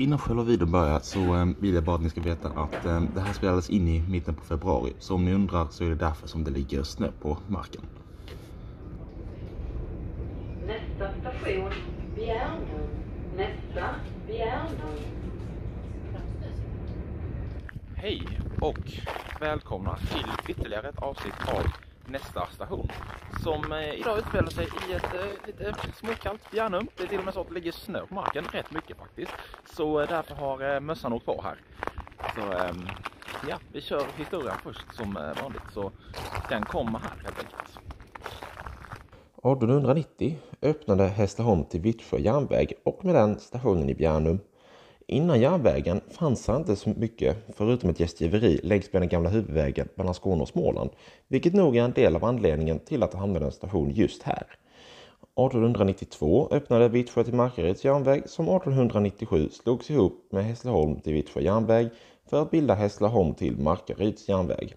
Innan själva videon börjar så vill jag bara att ni ska veta att det här spelades in i mitten på februari. Så om ni undrar så är det därför som det ligger snö på marken. Nästa station, Bjärnum. Nästa, Bjärnum. Hej och välkomna till ytterligare ett avsnitt av Nästa station. Som idag utspelar sig i ett lite småkallt Bjärnum. Det är till och med så att det ligger snö på marken, rätt mycket faktiskt. Så därför har mössan åkt kvar här. Så ja, vi kör historien först som vanligt. Så den kommer här helt enkelt. 1890 öppnade Hässleholm till Vittsjö järnväg och med den stationen i Bjärnum. Innan järnvägen fanns det inte så mycket förutom ett gästgiveri längs med den gamla huvudvägen mellan Skåne och Småland, vilket nog är en del av anledningen till att det hamnade en station just här. 1892 öppnade Vittsjö till Markaryds järnväg som 1897 slogs ihop med Hässleholm till Vittsjö järnväg för att bilda Hässleholm till Markaryds järnväg.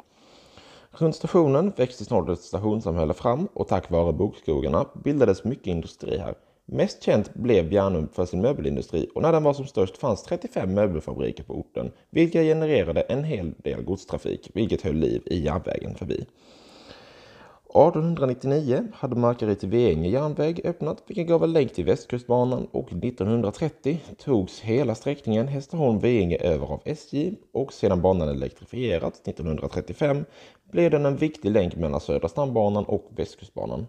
Runt stationen växte snart ett stationssamhälle fram och tack vare bokskogarna bildades mycket industri här. Mest känt blev Bjärnum för sin möbelindustri och när den var som störst fanns 35 möbelfabriker på orten, vilka genererade en hel del godstrafik, vilket höll liv i järnvägen förbi. 1899 hade Markaryd till Veinge järnväg öppnat, vilket gav en länk till Västkustbanan, och 1930 togs hela sträckningen Hässleholm-Veinge över av SJ och sedan banan elektrifierats 1935 blev den en viktig länk mellan Södra stambanan och Västkustbanan.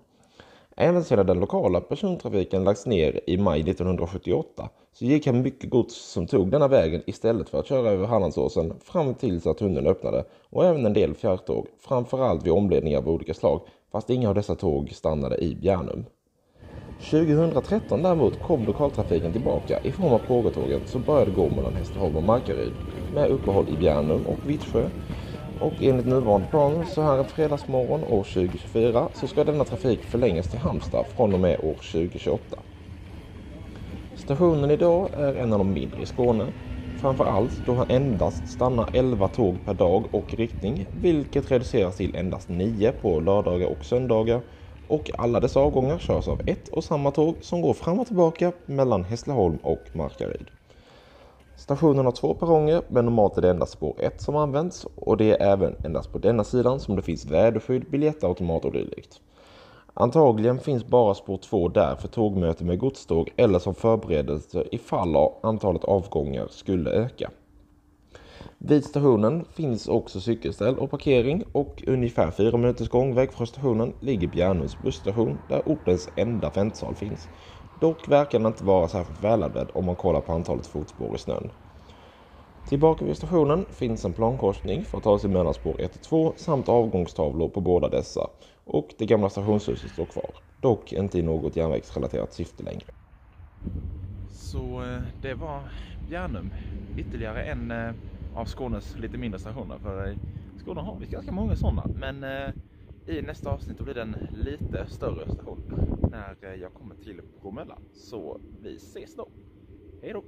Även sedan den lokala persontrafiken lagts ner i maj 1978 så gick här mycket gods som tog denna vägen istället för att köra över Hallandsåsen fram tills att tunneln öppnade, och även en del fjärrtåg, framförallt vid omledningar av olika slag, fast inga av dessa tåg stannade i Bjärnum. 2013 däremot kom lokaltrafiken tillbaka i form av pågatågen som började gå mellan Hässleholm och Markaryd med uppehåll i Bjärnum och Vittsjö. Och enligt nuvarande planer så här en fredagsmorgon år 2024 så ska denna trafik förlängas till Halmstad från och med år 2028. Stationen idag är en av de mindre i Skåne. Framförallt då han endast stannar 11 tåg per dag och riktning, vilket reduceras till endast 9 på lördagar och söndagar. Och alla dessa avgångar körs av ett och samma tåg som går fram och tillbaka mellan Hässleholm och Markaryd. Stationen har 2 perronger, men normalt är det endast spår 1 som används, och det är även endast på denna sidan som det finns väderskydd, biljettautomat och dylikt. Antagligen finns bara spår 2 där för tågmöte med godståg eller som förberedelse ifall antalet avgångar skulle öka. Vid stationen finns också cykelställ och parkering, och ungefär 4 minuters gångväg från stationen ligger Bjärnums busstation där ortens enda väntsal finns. Dock verkar den inte vara särskilt välavledd om man kollar på antalet fotspår i snön. Tillbaka vid stationen finns en plankorsning för att ta sig mellan spår 1 och 2 samt avgångstavlor på båda dessa, och det gamla stationshuset står kvar, dock inte i något järnvägsrelaterat syfte längre. Så det var Bjärnum, ytterligare en av Skånes lite mindre stationer. För i Skåne har vi ganska många sådana, men i nästa avsnitt blir det en lite större station när jag kommer till Bromölla. Så vi ses då. Hej då!